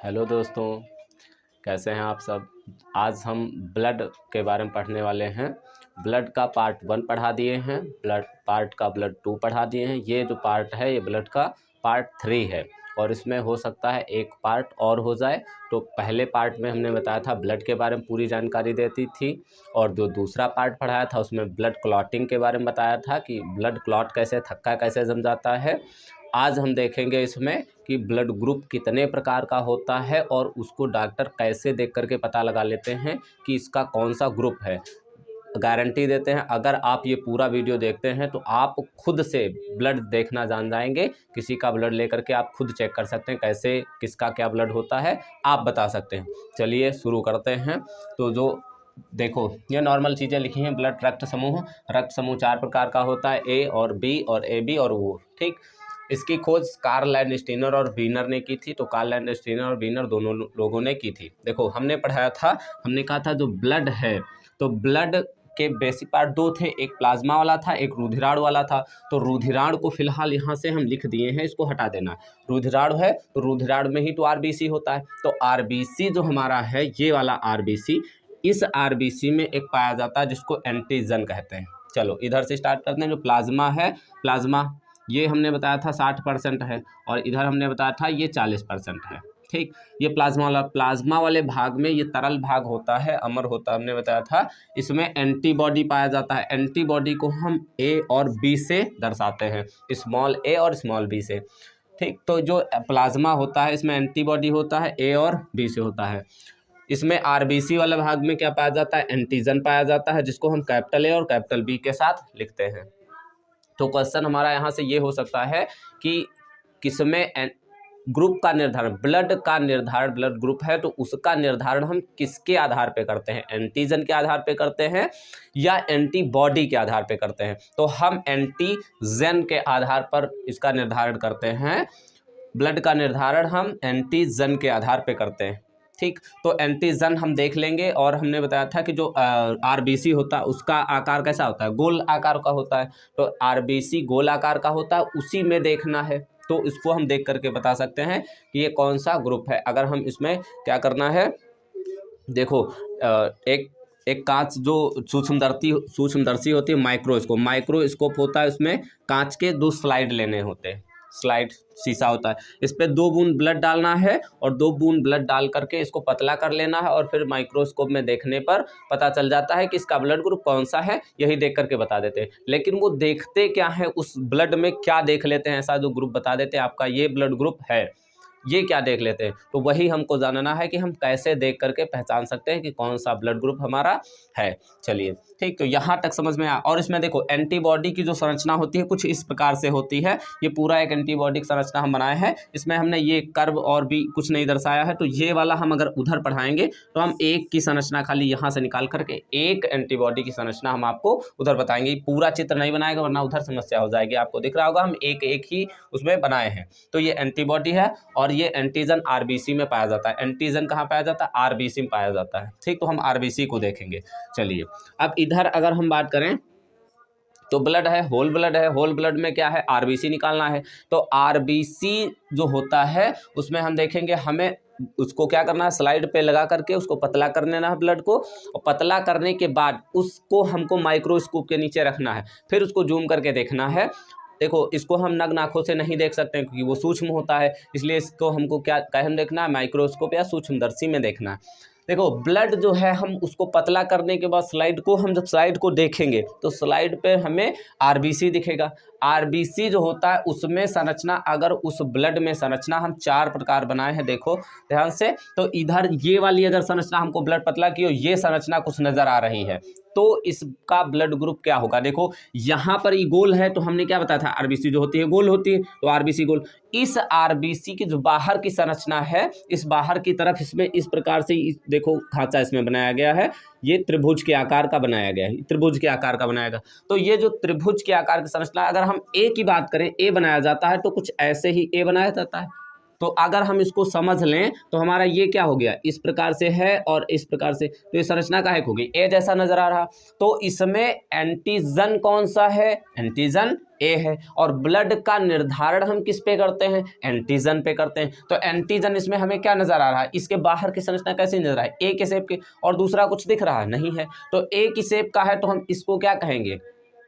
Hello दोस्तों, कैसे हैं आप सब। आज हम ब्लड के बारे में पढ़ने वाले हैं। ब्लड का पार्ट 1 पढ़ा दिए हैं, ब्लड 2 पढ़ा दिए हैं। ये जो पार्ट है ये ब्लड का पार्ट 3 है और इसमें हो सकता है एक पार्ट और हो जाए। तो पहले पार्ट में हमने बताया था ब्लड के बारे में पूरी जानकारी देती थी और जो दूसरा पार्ट पढ़ाया था उसमें ब्लड क्लॉटिंग के बारे में बताया था कि ब्लड क्लॉट कैसे, थक्का कैसे जम जाता है। आज हम देखेंगे इसमें कि ब्लड ग्रुप कितने प्रकार का होता है और उसको डॉक्टर कैसे देख करके पता लगा लेते हैं कि इसका कौन सा ग्रुप है। गारंटी देते हैं अगर आप ये पूरा वीडियो देखते हैं तो आप खुद से ब्लड देखना जान जाएंगे। किसी का ब्लड लेकर के आप खुद चेक कर सकते हैं कैसे किसका क्या ब्लड होता है, आप बता सकते हैं। चलिए शुरू करते हैं। तो जो देखो ये नॉर्मल चीज़ें लिखी हैं। ब्लड रक्त समूह 4 प्रकार का होता है, ए और बी और ए बी और ओ। ठीक, इसकी खोज कार्ल लैंडस्टीनर और वीनर ने की थी। तो कार्ल लैंडस्टीनर और वीनर दोनों लोगों ने की थी। देखो हमने पढ़ाया था, हमने कहा था जो ब्लड है तो ब्लड के बेसिक पार्ट 2 थे, एक प्लाज्मा वाला था, एक रुधिराणु वाला था। तो रुधिराणु को फिलहाल यहाँ से हम लिख दिए हैं, इसको हटा देना। रुधिराणु है तो रुधिराणु में ही तो आरबीसी होता है। तो आरबीसी जो हमारा है ये वाला आरबीसी, इस आरबीसी में एक पाया जाता है जिसको एंटीजन कहते हैं। चलो इधर से स्टार्ट करते हैं। जो प्लाज्मा है, प्लाज्मा ये हमने बताया था 60% है और इधर हमने बताया था ये 40% है। ठीक, ये प्लाज्मा वाले भाग में ये तरल भाग होता है, अमर होता है, हमने बताया था। इसमें एंटीबॉडी पाया जाता है। एंटीबॉडी को हम ए और बी से दर्शाते हैं, स्मॉल ए और स्मॉल बी से। ठीक, तो जो प्लाज्मा होता है इसमें एंटीबॉडी होता है, ए और बी से होता है। इसमें आरबीसी वाले भाग में क्या पाया जाता है, एंटीजन पाया जाता है, जिसको हम कैपिटल ए और कैपिटल बी के साथ लिखते हैं। तो क्वेश्चन हमारा यहाँ से ये हो सकता है कि किसमें ग्रुप का निर्धारण, ब्लड का निर्धारण, ब्लड ग्रुप है तो उसका निर्धारण हम किसके आधार पे करते हैं, एंटीजन के आधार पे करते हैं या एंटीबॉडी के आधार पे करते हैं। तो हम एंटीजन के आधार पर इसका निर्धारण करते हैं। ब्लड का निर्धारण हम एंटीजन के आधार पे करते हैं। ठीक, तो एंटीजन हम देख लेंगे। और हमने बताया था कि जो आरबीसी होता है उसका आकार कैसा होता है, गोल आकार का होता है। तो आरबीसी गोल आकार का होता है, उसी में देखना है। तो इसको हम देख करके बता सकते हैं कि ये कौन सा ग्रुप है। अगर हम इसमें क्या करना है, देखो एक कांच जो सूक्ष्मदर्शी होती है, माइक्रोस्कोप होता है। उसमें कांच के 2 स्लाइड लेने होते हैं, स्लाइड शीशा होता है। इस पे 2 बूंद ब्लड डालना है और 2 बूंद ब्लड डाल करके इसको पतला कर लेना है और फिर माइक्रोस्कोप में देखने पर पता चल जाता है कि इसका ब्लड ग्रुप कौन सा है। यही देख करके बता देते हैं। लेकिन वो देखते क्या है, उस ब्लड में क्या देख लेते हैं, ऐसा जो ग्रुप बता देते हैं आपका ये ब्लड ग्रुप है, ये क्या देख लेते हैं। तो वही हमको जानना है कि हम कैसे देख करके पहचान सकते हैं कि कौन सा ब्लड ग्रुप हमारा है। चलिए ठीक, तो यहाँ तक समझ में आया। और इसमें देखो एंटीबॉडी की जो संरचना होती है कुछ इस प्रकार से होती है। ये पूरा एक एंटीबॉडी की संरचना हम बनाए हैं। इसमें हमने ये कर्व और भी कुछ नहीं दर्शाया है। तो ये वाला हम अगर उधर पढ़ाएंगे तो हम एक की संरचना खाली यहाँ से निकाल करके एक एंटीबॉडी की संरचना हम आपको उधर बताएंगे। पूरा चित्र नहीं बनाएगा वरना उधर समस्या हो जाएगी। आपको दिख रहा होगा हम एक एक ही उसमें बनाए हैं। तो ये एंटीबॉडी है और ये एंटीजन आरबीसी में पाया जाता है। एंटीजन कहाँ पाया जाता है, आरबीसी में पाया जाता है। ठीक, तो हम आरबीसी को देखेंगे। चलिए अब इधर अगर हम बात करें तो ब्लड है, होल ब्लड है। होल ब्लड में क्या है, आरबीसी निकालना है। तो आरबीसी जो होता है उसमें हम देखेंगे, हमें उसको क्या करना है, स्लाइड पे लगा करके उसको पतला कर लेना है ब्लड को। और पतला करने के बाद उसको हमको माइक्रोस्कोप के नीचे रखना है, फिर उसको जूम करके देखना है। देखो इसको हम नग्न आँखों से नहीं देख सकते हैं क्योंकि वो सूक्ष्म होता है, इसलिए इसको हमको क्या कहीं देखना है, माइक्रोस्कोप या सूक्ष्मदर्शी में देखना है। देखो ब्लड जो है हम उसको पतला करने के बाद हम जब स्लाइड को देखेंगे तो स्लाइड पे हमें आरबीसी दिखेगा। आरबीसी जो होता है उसमें संरचना, अगर उस ब्लड में संरचना हम 4 प्रकार बनाए हैं, देखो ध्यान से। तो इधर ये वाली अगर संरचना हमको ब्लड पतला की हो, ये संरचना कुछ नजर आ रही है, तो इसका ब्लड ग्रुप क्या होगा। देखो यहाँ पर ये गोल है तो हमने क्या बताया था, आरबीसी जो होती है गोल होती है, तो आरबीसी गोल। इस आरबीसी की जो बाहर की संरचना है, इस बाहर की तरफ इसमें इस प्रकार से देखो खांचा इसमें बनाया गया है। ये त्रिभुज के आकार का बनाया गया है, त्रिभुज के आकार का बनाया गया। तो ये जो त्रिभुज के आकार की संरचना, अगर हम ए की बात करें, ए बनाया जाता है तो कुछ ऐसे ही ए बनाया जाता है। तो अगर हम इसको समझ लें तो हमारा ये क्या हो गया, इस प्रकार से है और इस प्रकार से, तो ये संरचना काहे हो गई, ए जैसा नजर आ रहा। तो इसमें एंटीजन कौन सा है, एंटीजन ए है। और ब्लड का निर्धारण हम किस पे करते हैं, एंटीजन पे करते हैं। तो एंटीजन इसमें हमें क्या नजर आ रहा है, इसके बाहर की संरचना कैसी नजर आ रही है, ए के शेप के, और दूसरा कुछ दिख रहा है नहीं है। तो ए की शेप का है तो हम इसको क्या कहेंगे,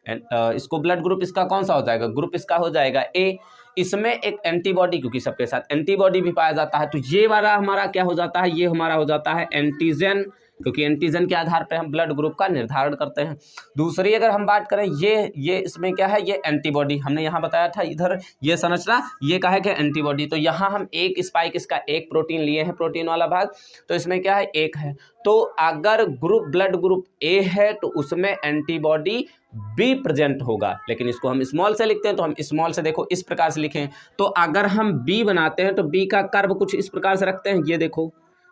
इसको ब्लड ग्रुप इसका कौन सा हो जाएगा, ग्रुप इसका हो जाएगा ए। इसमें एक एंटीबॉडी, क्योंकि सबके साथ एंटीबॉडी भी पाया जाता है, तो ये वाला हमारा क्या हो जाता है, ये हमारा हो जाता है एंटीजन, क्योंकि एंटीजन के आधार पर हम ब्लड ग्रुप का निर्धारण करते हैं। दूसरी अगर हम बात करें, ये इसमें क्या है, ये एंटीबॉडी, हमने यहाँ बताया था इधर ये संरचना, ये का है कि एंटीबॉडी। तो यहाँ हम एक स्पाइक इसका एक प्रोटीन लिए हैं, प्रोटीन वाला भाग, तो इसमें क्या है, एक है। तो अगर ग्रुप ब्लड ग्रुप ए है तो उसमें एंटीबॉडी बी प्रेजेंट होगा, लेकिन इसको हम स्मॉल से लिखते हैं, तो हम स्मॉल से देखो इस प्रकार से लिखें। तो अगर हम बी बनाते हैं तो बी का कर्व कुछ इस प्रकार से रखते हैं,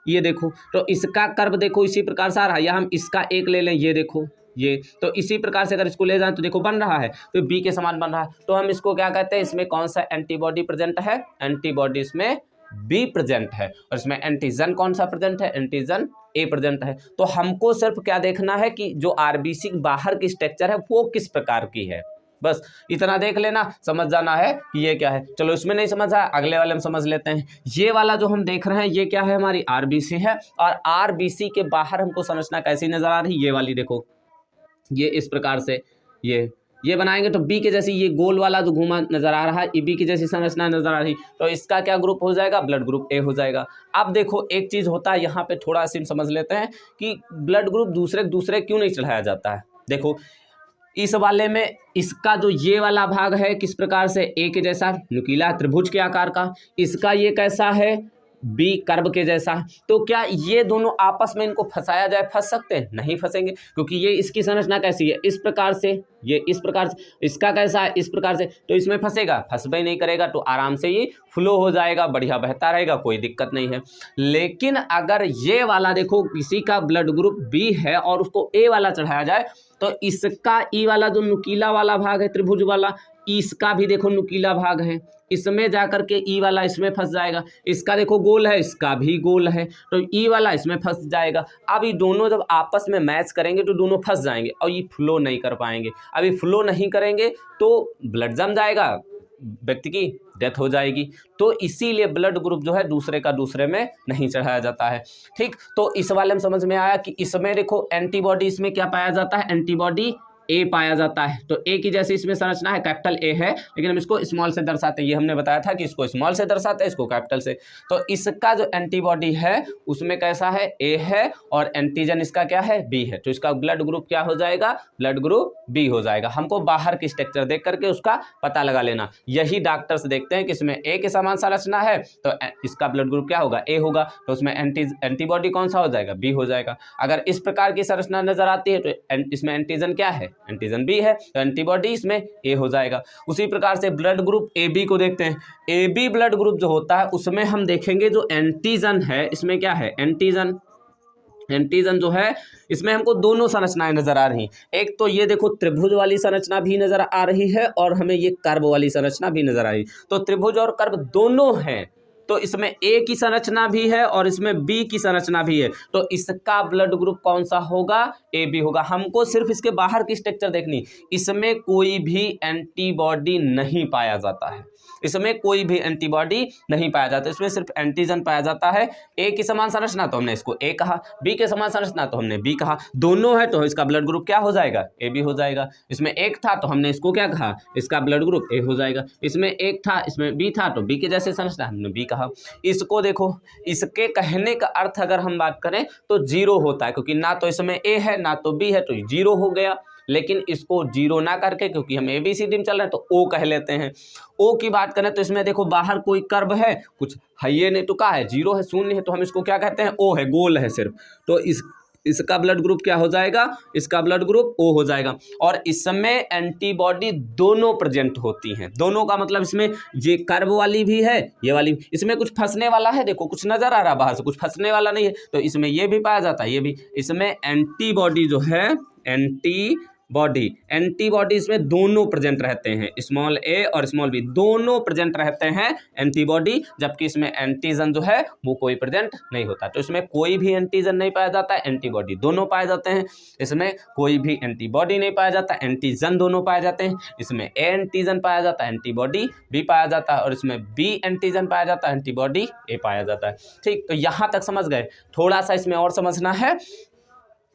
ये देखो, तो इसका कर्व देखो इसी प्रकार से आ रहा है, या हम इसका एक ले लें, ये देखो ये, तो इसी प्रकार से अगर इसको ले जाएं तो देखो बन रहा है, तो बी के समान बन रहा है। तो हम इसको क्या कहते हैं, इसमें कौन सा एंटीबॉडी प्रेजेंट है, एंटीबॉडी इसमें बी प्रेजेंट है, और इसमें एंटीजन कौन सा प्रेजेंट है, एंटीजन ए प्रेजेंट है। तो हमको सिर्फ क्या देखना है कि जो आरबीसी बाहर की स्ट्रक्चर है वो किस प्रकार की है, बस इतना देख लेना, समझ जाना है कि ये क्या है। चलो इसमें नहीं समझ आया, अगले वाले में समझ लेते हैं। ये वाला जो हम देख रहे हैं ये क्या है, हमारी आरबीसी है, और आरबीसी के बाहर हमको संरचना कैसी नजर आ रही है, ये वाली देखो, ये इस प्रकार से ये बनाएंगे तो बी के जैसी, ये गोल वाला जो घुमा नजर आ रहा है, ये बी की जैसी संरचना नजर आ रही, तो इसका क्या ग्रुप हो जाएगा, ब्लड ग्रुप ए हो जाएगा। अब देखो एक चीज होता है यहाँ पे, थोड़ा सी समझ लेते हैं कि ब्लड ग्रुप दूसरे क्यों नहीं चढ़ाया जाता है। देखो इस वाले में इसका जो ये वाला भाग है किस प्रकार से, ए के जैसा नुकीला त्रिभुज के आकार का, इसका ये कैसा है, बी कर्व के जैसा है। तो क्या ये दोनों आपस में इनको फंसाया जाए, फंस सकते हैं, नहीं फंसेंगे, क्योंकि ये इसकी संरचना कैसी है, इस प्रकार से, ये इस प्रकार से, इसका कैसा है, इस प्रकार से, तो इसमें फंसेगा, फंस भी नहीं करेगा, तो आराम से ये फ्लो हो जाएगा, बढ़िया बहता रहेगा, कोई दिक्कत नहीं है। लेकिन अगर ये वाला देखो किसी का ब्लड ग्रुप बी है और उसको ए वाला चढ़ाया जाए, तो इसका ई वाला जो नुकीला वाला भाग है त्रिभुज वाला, इसका भी देखो नुकीला भाग है, इसमें जाकर के ई वाला इसमें फंस जाएगा। इसका देखो गोल है, इसका भी गोल है, तो ई वाला इसमें फंस जाएगा। अब ये दोनों जब आपस में मैच करेंगे तो दोनों फंस जाएंगे और ये फ्लो नहीं कर पाएंगे। अब ये फ्लो नहीं करेंगे तो ब्लड जम जाएगा, व्यक्ति की डेथ हो जाएगी। तो इसीलिए ब्लड ग्रुप जो है दूसरे का दूसरे में नहीं चढ़ाया जाता है। ठीक, तो इस वाले में समझ में आया कि इसमें देखो एंटीबॉडी, इसमें क्या पाया जाता है, एंटीबॉडी ए पाया जाता है। तो ए की जैसी इसमें संरचना है, कैपिटल ए है, लेकिन हम इसको स्मॉल से दर्शाते हैं। ये हमने बताया था कि इसको स्मॉल से दर्शाते हैं, इसको कैपिटल से। तो इसका जो एंटीबॉडी है उसमें कैसा है, ए है, और एंटीजन इसका क्या है, बी है। तो इसका ब्लड ग्रुप क्या हो जाएगा, ब्लड ग्रुप बी हो जाएगा। हमको बाहर की स्ट्रक्चर देख करके उसका पता लगा लेना। यही डॉक्टर्स देखते हैं कि इसमें ए के समान संरचना है तो इसका ब्लड ग्रुप क्या होगा, ए होगा, तो उसमें एंटीबॉडी कौन सा हो जाएगा, बी हो जाएगा। अगर इस प्रकार की संरचना नजर आती है तो इसमें एंटीजन क्या है, एंटीजन बी है, तो एंटीबॉडी इसमें ए हो जाएगा। उसी प्रकार से ब्लड ग्रुप ए बी को देखते हैं। ए बी ब्लड ग्रुप जो होता है उसमें हम देखेंगे जो एंटीजन है, इसमें क्या है, एंटीजन जो है इसमें हमको दोनों संरचनाएं नजर आ रही। एक तो ये देखो त्रिभुज वाली संरचना भी नजर आ रही है और हमें ये कर्व वाली संरचना भी नजर आ रही। तो त्रिभुज और कर्व दोनों हैं, तो इसमें ए की संरचना भी है और इसमें बी की संरचना भी है। तो इसका ब्लड ग्रुप कौन सा होगा, ए बी होगा। हमको सिर्फ इसके बाहर की स्ट्रक्चर देखनी, इसमें कोई भी एंटीबॉडी नहीं पाया जाता है, इसमें कोई भी एंटीबॉडी नहीं पाया जाता, इसमें सिर्फ एंटीजन पाया जाता है। ए की समान संरचना तो हमने इसको ए कहा, बी के समान संरचना तो हमने बी कहा, दोनों है तो इसका ब्लड ग्रुप क्या हो जाएगा, ए बी हो जाएगा। इसमें एक था तो हमने इसको क्या कहा, इसका ब्लड ग्रुप ए हो जाएगा। इसमें एक था, इसमें बी था, तो बी के जैसे संरचना हमने बी कहा। इसको देखो, इसके कहने का अर्थ अगर हम बात करें तो जीरो होता है, क्योंकि ना तो इसमें ए है ना तो बी है, तो जीरो हो गया। लेकिन इसको जीरो ना करके, क्योंकि हम ABCD में चल रहे हैं, तो ओ कह लेते हैं। ओ की बात करें तो इसमें देखो बाहर कोई कर्व है, कुछ है ये नहीं, तो क्या है, जीरो है, शून्य है, तो हम इसको क्या कहते हैं, ओ है, गोल है सिर्फ। तो इसका ब्लड ग्रुप क्या हो जाएगा, इसका ब्लड ग्रुप ओ हो जाएगा। और इसमें एंटीबॉडी दोनों प्रेजेंट होती हैं, दोनों का मतलब इसमें ये कर्व वाली भी है, ये वाली, इसमें कुछ फंसने वाला है, देखो कुछ नजर आ रहा है बाहर से, कुछ फंसने वाला नहीं है, तो इसमें ये भी पाया जाता है, ये भी। इसमें एंटीबॉडी जो है, बॉडी, एंटीबॉडी इसमें दोनों प्रेजेंट रहते हैं, स्मॉल ए और स्मॉल बी दोनों प्रेजेंट रहते हैं एंटीबॉडी, जबकि इसमें एंटीजन जो है वो कोई प्रेजेंट नहीं होता। तो इसमें कोई भी एंटीजन नहीं पाया जाता है, एंटीबॉडी दोनों पाए जाते हैं। इसमें कोई भी एंटीबॉडी नहीं पाया जाता, एंटीजन दोनों पाए जाते हैं। इसमें ए एंटीजन पाया जाता है, एंटीबॉडी बी पाया जाता है, और इसमें बी एंटीजन पाया जाता है, एंटीबॉडी ए पाया जाता है। ठीक, तो यहाँ तक समझ गए। थोड़ा सा इसमें और समझना है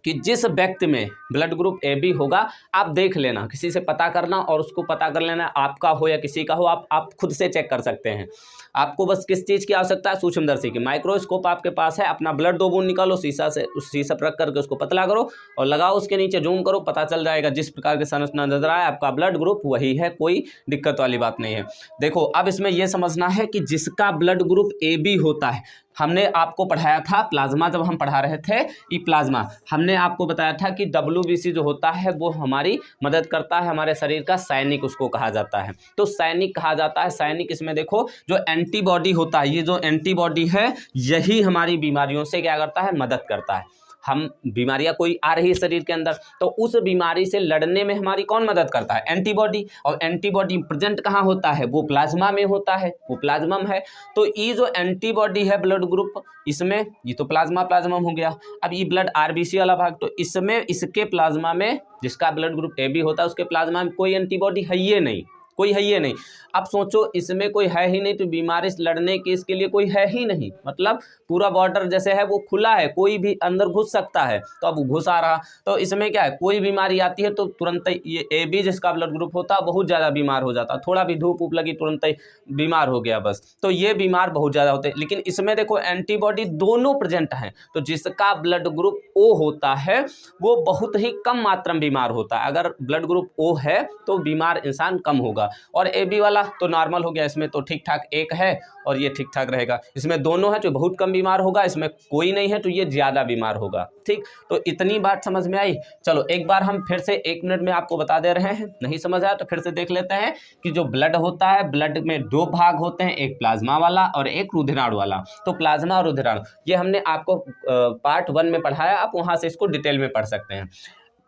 कि जिस व्यक्ति में ब्लड ग्रुप ए बी होगा, आप देख लेना, किसी से पता करना और उसको पता कर लेना, आपका हो या किसी का हो, आप खुद से चेक कर सकते हैं। आपको बस किस चीज़ की आवश्यकता है? सूक्ष्मदर्शी की। माइक्रोस्कोप आपके पास है, अपना ब्लड 2 बूंद निकालो, शीशा से उस शीशा पर रख करके उसको पतला करो और लगाओ, उसके नीचे जूम करो, पता चल जाएगा जिस प्रकार की संरचना नजर आए आपका ब्लड ग्रुप वही है, कोई दिक्कत वाली बात नहीं है। देखो अब इसमें यह समझना है कि जिसका ब्लड ग्रुप ए बी होता है, हमने आपको पढ़ाया था प्लाज्मा, जब हम पढ़ा रहे थे ई प्लाज्मा, हमने आपको बताया था कि WBC जो होता है वो हमारी मदद करता है, हमारे शरीर का सैनिक उसको कहा जाता है। तो सैनिक कहा जाता है। सैनिक इसमें देखो जो एंटीबॉडी होता है, ये जो एंटीबॉडी है यही हमारी बीमारियों से क्या करता है? मदद करता है। हम बीमारियां कोई आ रही है शरीर के अंदर, तो उस बीमारी से लड़ने में हमारी कौन मदद करता है? एंटीबॉडी। और एंटीबॉडी प्रेजेंट कहाँ होता है? वो प्लाज्मा में होता है, वो प्लाज्मम है। तो ये जो एंटीबॉडी है ब्लड ग्रुप, इसमें ये तो प्लाज्मम हो गया। अब ये ब्लड RBC वाला भाग, तो इसमें इसके प्लाज्मा में जिसका ब्लड ग्रुप AB होता है उसके प्लाज्मा में कोई एंटीबॉडी है ही नहीं, कोई है ही नहीं। अब सोचो इसमें कोई है ही नहीं, तो बीमारी से लड़ने के इसके लिए कोई है ही नहीं, मतलब पूरा बॉर्डर जैसे है वो खुला है, कोई भी अंदर घुस सकता है। तो अब घुस आ रहा, तो इसमें क्या है? कोई बीमारी आती है तो तुरंत ये AB जिसका ब्लड ग्रुप होता है बहुत ज़्यादा बीमार हो जाता है, थोड़ा भी धूप ऊप लगी तुरंत ही बीमार हो गया बस। तो ये बीमार बहुत ज़्यादा होते हैं। लेकिन इसमें देखो एंटीबॉडी दोनों प्रेजेंट हैं, तो जिसका ब्लड ग्रुप O होता है वो बहुत ही कम मात्रा में बीमार होता है। अगर ब्लड ग्रुप O है तो बीमार इंसान कम होगा। और AB वाला तो नॉर्मल हो गया, इसमें तो ठीक ठाक एक है और ये ठीक ठाक रहेगा। इसमें दोनों है तो बहुत कम बीमार होगा, इसमें कोई नहीं है तो ये ज़्यादा बीमार होगा। ठीक, तो इतनी बात समझ में आई। चलो एक बार हम फिर से 1 मिनट में आपको बता दे रहे हैं, नहीं समझ आया तो फिर से देख लेते हैं कि जो ब्लड होता है, ब्लड में 2 भाग होते हैं, एक प्लाज्मा वाला और एक रुधिराणु वाला। तो प्लाज्मा और रुधिराणु ये हमने आपको पार्ट 1 में पढ़ाया, आप वहाँ से इसको डिटेल में पढ़ सकते हैं।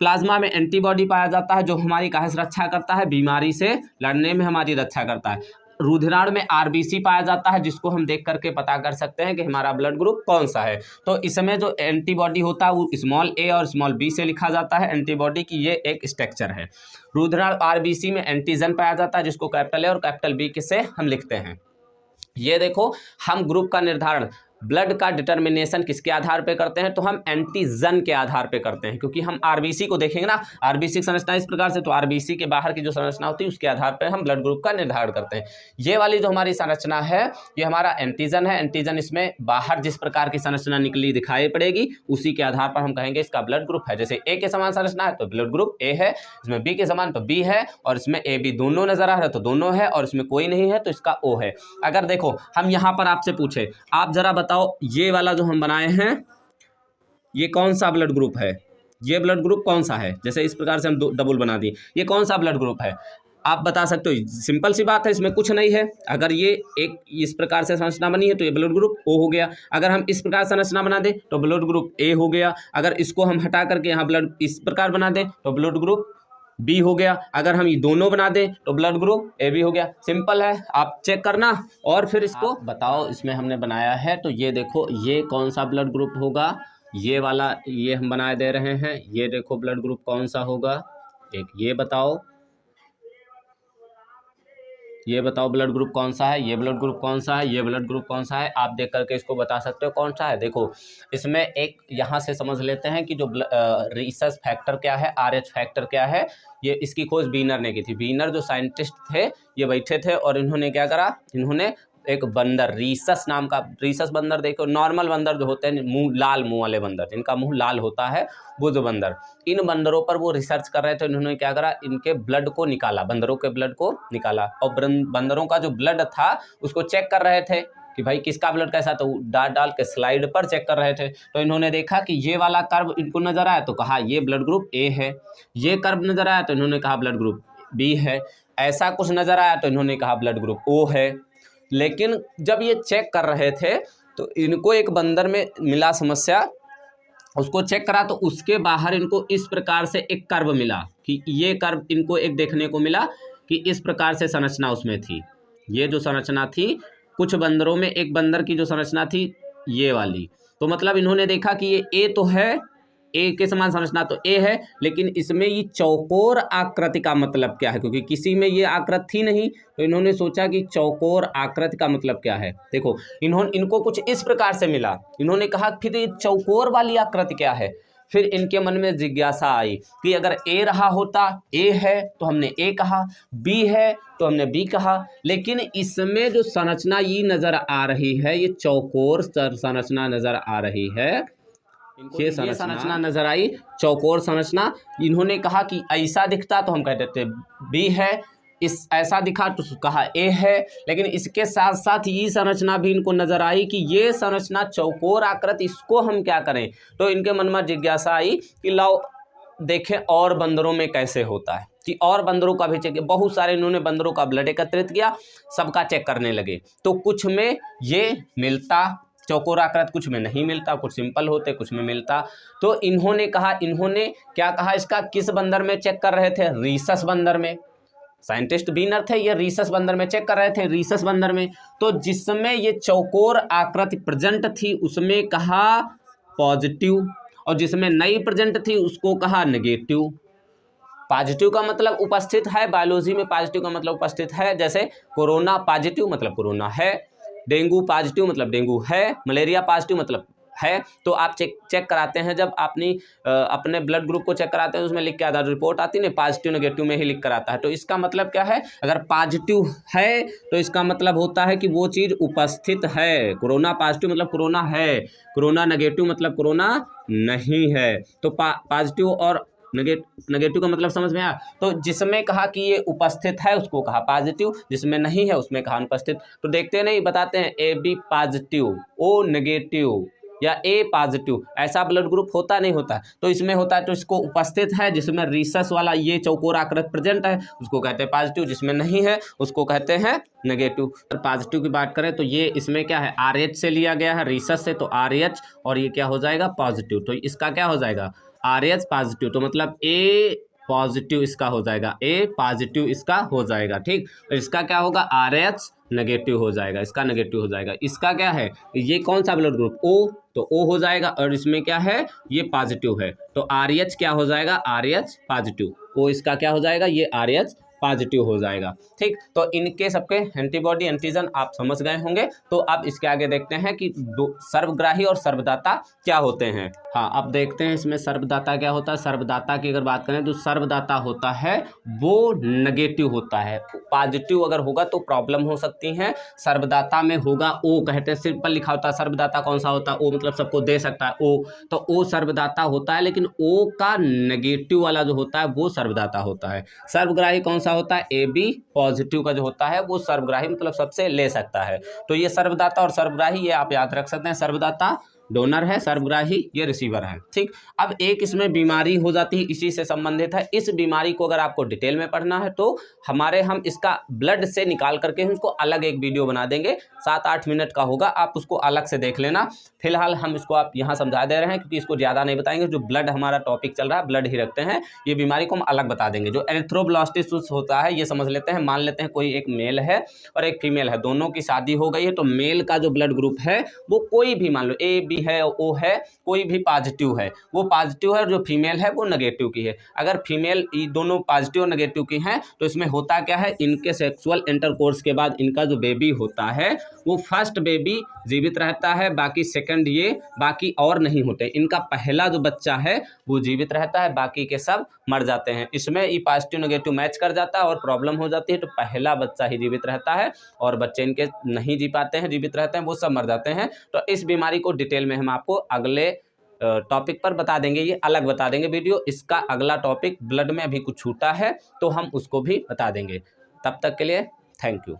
प्लाज्मा में एंटीबॉडी पाया जाता है जो हमारी काहे से रक्षा करता है? बीमारी से लड़ने में हमारी रक्षा करता है। रुधिराणु में RBC पाया जाता है जिसको हम देख करके पता कर सकते हैं कि हमारा ब्लड ग्रुप कौन सा है। तो इसमें जो एंटीबॉडी होता है वो स्मॉल a और स्मॉल b से लिखा जाता है। एंटीबॉडी की ये एक स्ट्रक्चर है। रुधिराणु RBC में एंटीजन पाया जाता है जिसको कैपिटल A और कैपिटल B से हम लिखते हैं। ये देखो हम ग्रुप का निर्धारण ब्लड का डिटर्मिनेशन किसके आधार पे करते हैं? तो हम एंटीजन के आधार पे करते हैं, क्योंकि हम RBC को देखेंगे ना, RBC की संरचना इस प्रकार से, तो RBC के बाहर की जो संरचना होती है उसके आधार पे हम ब्लड ग्रुप का निर्धारण करते हैं। ये वाली जो हमारी संरचना है ये हमारा एंटीजन है। एंटीजन इसमें बाहर जिस प्रकार की संरचना निकली दिखाई पड़ेगी उसी के आधार पर हम कहेंगे इसका ब्लड ग्रुप है। जैसे A के समान संरचना है तो ब्लड ग्रुप A है, इसमें B के समान तो B है, और इसमें AB दोनों नजर आ रहा है तो दोनों है, और इसमें कोई नहीं है तो इसका O है। अगर देखो हम यहाँ पर आपसे पूछे, आप जरा बताओ ये वाला जो हम बनाए हैं ये कौन सा ब्लड ग्रुप है? ये ब्लड ग्रुप कौन सा है? जैसे इस प्रकार से हम डबल बना दिए, ये कौन सा ब्लड ग्रुप है? आप बता सकते हो। सिंपल सी बात है, इसमें कुछ नहीं है। अगर ये एक इस प्रकार से संरचना बनी है तो ये ब्लड ग्रुप O हो गया। अगर हम इस प्रकार संरचना बना दें तो ब्लड ग्रुप A हो गया। अगर इसको हम हटा करके यहाँ ब्लड इस प्रकार बना दें तो ब्लड ग्रुप B हो गया। अगर हम ये दोनों बना दें तो ब्लड ग्रुप AB हो गया। सिंपल है, आप चेक करना और फिर इसको बताओ। इसमें हमने बनाया है तो ये देखो ये कौन सा ब्लड ग्रुप होगा? ये वाला, ये हम बना दे रहे हैं। ये देखो ब्लड ग्रुप कौन सा होगा? एक ये बताओ, ये बताओ ब्लड ग्रुप कौन सा है? ये ब्लड ग्रुप कौन सा है? ये ब्लड ग्रुप कौन सा है? आप देख करके इसको बता सकते हो कौन सा है। देखो इसमें एक यहाँ से समझ लेते हैं कि जो रिसर्च फैक्टर क्या है, RH फैक्टर क्या है। ये इसकी खोज बीनर ने की थी। बीनर जो साइंटिस्ट थे ये बैठे थे और इन्होंने क्या करा, इन्होंने एक बंदर, रीसस नाम का, रीसस बंदर देखो, नॉर्मल बंदर जो होते हैं मुंह लाल, मुंह वाले बंदर जिनका मुंह लाल होता है, वो जो बंदर, इन बंदरों पर वो रिसर्च कर रहे थे। इन्होंने क्या करा, इनके ब्लड को निकाला, बंदरों के ब्लड को निकाला, और बंदरों का जो ब्लड था उसको चेक कर रहे थे कि भाई किसका ब्लड कैसा, तो डाल के स्लाइड पर चेक कर रहे थे। तो इन्होंने देखा कि ये वाला कर्व इनको नजर आया तो कहा ये ब्लड ग्रुप A है। ये कर्व नजर आया तो इन्होंने कहा ब्लड ग्रुप B है। ऐसा कुछ नजर आया तो इन्होंने कहा ब्लड ग्रुप O है। लेकिन जब ये चेक कर रहे थे तो इनको एक बंदर में मिला समस्या उसको चेक करा तो उसके बाहर इनको इस प्रकार से एक कर्व मिला कि ये कर्व इनको एक देखने को मिला कि इस प्रकार से संरचना उसमें थी। ये जो संरचना थी कुछ बंदरों में, एक बंदर की जो संरचना थी ये वाली, तो मतलब इन्होंने देखा कि ये ए तो है, ए के समान संरचना तो ए है, लेकिन इसमें ये चौकोर आकृति का मतलब क्या है, क्योंकि किसी में ये आकृति थी नहीं, तो इन्होंने सोचा कि चौकोर आकृति का मतलब क्या है। देखो इनको कुछ इस प्रकार से मिला, इन्होंने कहा फिर ये चौकोर वाली आकृति क्या है। फिर इनके मन में जिज्ञासा आई कि अगर ए रहा होता, ए है तो हमने ए कहा, बी है तो हमने बी कहा, लेकिन इसमें जो संरचना ये नजर आ रही है, ये चौकोर संरचना नजर आ रही है, ये संरचना नजर आई चौकोर संरचना। इन्होंने कहा कि ऐसा दिखता तो हम कह देते बी है, इस ऐसा दिखा तो कहा ए है, लेकिन इसके साथ साथ ये संरचना भी इनको नजर आई कि ये संरचना चौकोर आकृति, इसको हम क्या करें। तो इनके मन में जिज्ञासा आई कि लाओ देखें और बंदरों में कैसे होता है, कि और बंदरों का भी चेक। बहुत सारे इन्होंने बंदरों का ब्लड एकत्रित किया, सबका चेक करने लगे, तो कुछ में ये मिलता चौकोर आकृति, कुछ में नहीं मिलता, कुछ सिंपल होते, कुछ में मिलता। तो इन्होंने क्या कहा इसका, किस बंदर में चेक कर रहे थे, रीसस बंदर में। साइंटिस्ट बीनर थे, ये रीसस बंदर में चेक कर रहे थे, रीसस बंदर में। तो जिसमें ये चौकोर आकृति प्रेजेंट थी उसमें कहा पॉजिटिव, और जिसमें नहीं प्रेजेंट थी उसको कहा नेगेटिव। पॉजिटिव का मतलब उपस्थित है, बायोलॉजी में पॉजिटिव का मतलब उपस्थित है। जैसे कोरोना पॉजिटिव मतलब कोरोना है, डेंगू पॉजिटिव मतलब डेंगू है, मलेरिया पॉजिटिव मतलब है। तो आप चेक कराते हैं, जब अपने ब्लड ग्रुप को चेक कराते हैं उसमें लिख के आता है, रिपोर्ट आती है पॉजिटिव नेगेटिव में ही लिख कर आता है। तो इसका मतलब क्या है, अगर पॉजिटिव है तो इसका मतलब होता है कि वो चीज़ उपस्थित है। कोरोना पॉजिटिव मतलब कोरोना है, कोरोना नेगेटिव मतलब कोरोना नहीं है। तो पॉजिटिव और नेगेटिव का मतलब समझ में आया। तो जिसमें कहा कि ये उपस्थित है उसको कहा पॉजिटिव, जिसमें नहीं है उसमें कहा अनुपस्थित। तो देखते नहीं, बताते हैं A B positive, O negative या ए पॉजिटिव, ऐसा ब्लड ग्रुप होता नहीं होता। तो इसमें होता है तो इसको उपस्थित है, जिसमें रीसस वाला ये चौकोर आकृति प्रेजेंट है उसको कहते हैं पॉजिटिव, जिसमें नहीं है उसको कहते हैं नेगेटिव। पॉजिटिव की बात करें तो ये इसमें क्या है, RH से लिया गया है, रीसस से, तो RH, और ये क्या हो जाएगा पॉजिटिव। तो इसका क्या हो जाएगा RH पॉजिटिव, तो मतलब ए पॉजिटिव इसका हो जाएगा, ए पॉजिटिव इसका हो जाएगा। ठीक, और इसका क्या होगा RH नेगेटिव हो जाएगा, इसका नेगेटिव हो जाएगा। इसका क्या है, ये कौन सा ब्लड ग्रुप O, तो O हो जाएगा, और इसमें क्या है ये पॉजिटिव है, तो RH क्या हो जाएगा RH पॉजिटिव, O इसका क्या हो जाएगा ये RH पॉजिटिव हो जाएगा। ठीक, तो इनके सबके एंटीबॉडी एंटीजन आप समझ गए होंगे। तो अब इसके आगे देखते हैं कि सर्वग्राही और सर्वदाता क्या होते हैं। हाँ, अब देखते हैं इसमें सर्वदाता क्या होता है। सर्वदाता की अगर बात करें तो सर्वदाता होता है वो नेगेटिव होता है, पॉजिटिव अगर होगा तो प्रॉब्लम हो सकती है। सर्वदाता में होगा O, कहते हैं सिंपल लिखा होता है। सर्वदाता कौन सा होता है, O मतलब सबको दे सकता है O, तो O सर्वदाता होता है, लेकिन O का नेगेटिव वाला जो होता है वो सर्वदाता होता है। सर्वग्राही कौन सा होता है, AB पॉजिटिव का जो होता है वो सर्वग्राही मतलब सबसे ले सकता है। तो ये सर्वदाता और सर्वग्राही ये आप याद रख सकते हैं। सर्वदाता डोनर है, सर्वग्राही ये रिसीवर है। ठीक, अब एक इसमें बीमारी हो जाती है, इसी से संबंधित है। इस बीमारी को अगर आपको डिटेल में पढ़ना है तो हम इसका ब्लड से निकाल करके उसको अलग एक वीडियो बना देंगे, 7-8 मिनट का होगा, आप उसको अलग से देख लेना। फिलहाल हम इसको आप यहाँ समझा दे रहे हैं क्योंकि इसको ज़्यादा नहीं बताएंगे। जो ब्लड हमारा टॉपिक चल रहा है ब्लड ही रखते हैं, ये बीमारी को हम अलग बता देंगे। जो एरिथ्रोब्लास्टिस होता है ये समझ लेते हैं। मान लेते हैं कोई एक मेल है और एक फीमेल है, दोनों की शादी हो गई है, तो मेल का जो ब्लड ग्रुप है वो कोई भी, मान लो AB है, O है, कोई भी पॉजिटिव है, वो पॉजिटिव है, और जो फीमेल है वो नेगेटिव की है। अगर फीमेल ये दोनों पॉजिटिव और नेगेटिव की हैं तो इसमें होता क्या है, इनके सेक्सुअल इंटरकोर्स के बाद इनका जो बेबी होता है वो फर्स्ट बेबी जीवित रहता है, बाकी सेकंड ये, बाकी और नहीं होते। इनका पहला जो बच्चा है वो जीवित रहता है, बाकी के सब मर जाते हैं। इसमें ये पॉजिटिव नेगेटिव मैच कर जाता है और प्रॉब्लम हो जाती है, तो पहला बच्चा ही जीवित रहता है और बच्चे इनके नहीं जी पाते हैं, जीवित रहते हैं, वो सब मर जाते हैं। तो इस बीमारी को डिटेल में हम आपको अगले टॉपिक पर बता देंगे, ये अलग बता देंगे वीडियो। इसका अगला टॉपिक ब्लड में अभी कुछ छूटा है तो हम उसको भी बता देंगे। तब तक के लिए थैंक यू।